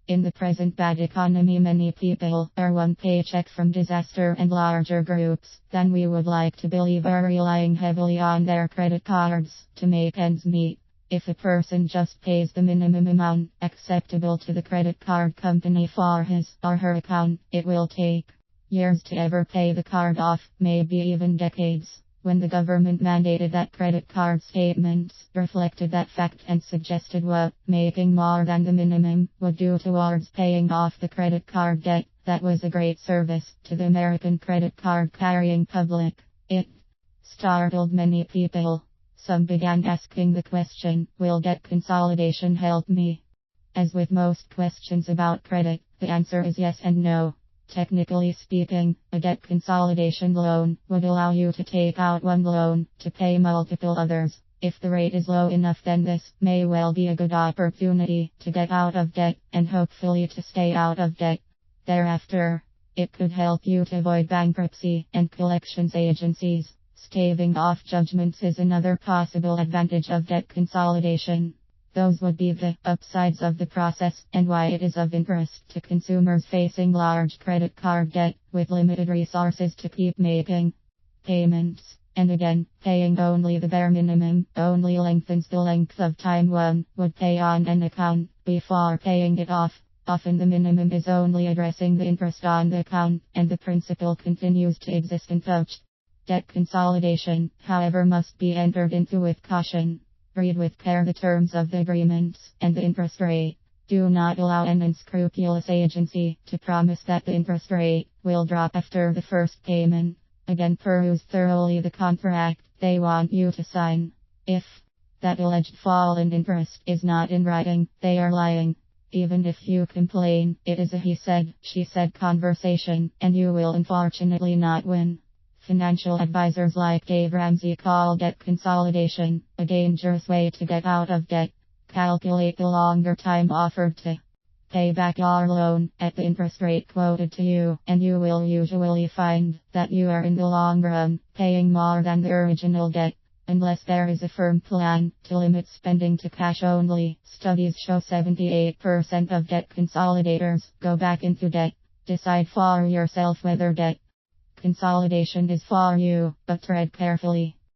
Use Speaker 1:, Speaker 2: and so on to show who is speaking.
Speaker 1: In the present bad economy, many people are one paycheck from disaster, and larger groups than we would like to believe are relying heavily on their credit cards to make ends meet. If a person just pays the minimum amount acceptable to the credit card company for his or her account, it will take years to ever pay the card off, maybe even decades. When the government mandated that credit card statements reflected that fact and suggested what making more than the minimum would do towards paying off the credit card debt, that was a great service to the American credit card carrying public. It startled many people. Some began asking the question, will debt consolidation help me? As with most questions about credit, the answer is yes and no. Technically speaking, a debt consolidation loan would allow you to take out one loan to pay multiple others. If the rate is low enough, then this may well be a good opportunity to get out of debt and hopefully to stay out of debt thereafter. It could help you to avoid bankruptcy and collections agencies. Staving off judgments is another possible advantage of debt consolidation. Those would be the upsides of the process and why it is of interest to consumers facing large credit card debt with limited resources to keep making payments. And again, paying only the bare minimum only lengthens the length of time one would pay on an account before paying it off. Often the minimum is only addressing the interest on the account, and the principal continues to exist in such. Debt consolidation, however, must be entered into with caution. Read with care the terms of the agreements and the interest rate. Do not allow an unscrupulous agency to promise that the interest rate will drop after the first payment. Again, peruse thoroughly the contract they want you to sign. If that alleged fall in interest is not in writing, they are lying. Even if you complain, it is a he said, she said conversation, and you will unfortunately not win. Financial advisors like Dave Ramsey call debt consolidation a dangerous way to get out of debt. Calculate the longer time offered to pay back your loan at the interest rate quoted to you, and you will usually find that you are in the long run paying more than the original debt. Unless there is a firm plan to limit spending to cash only, studies show 78% of debt consolidators go back into debt. Decide for yourself whether debt consolidation is for you, but tread carefully.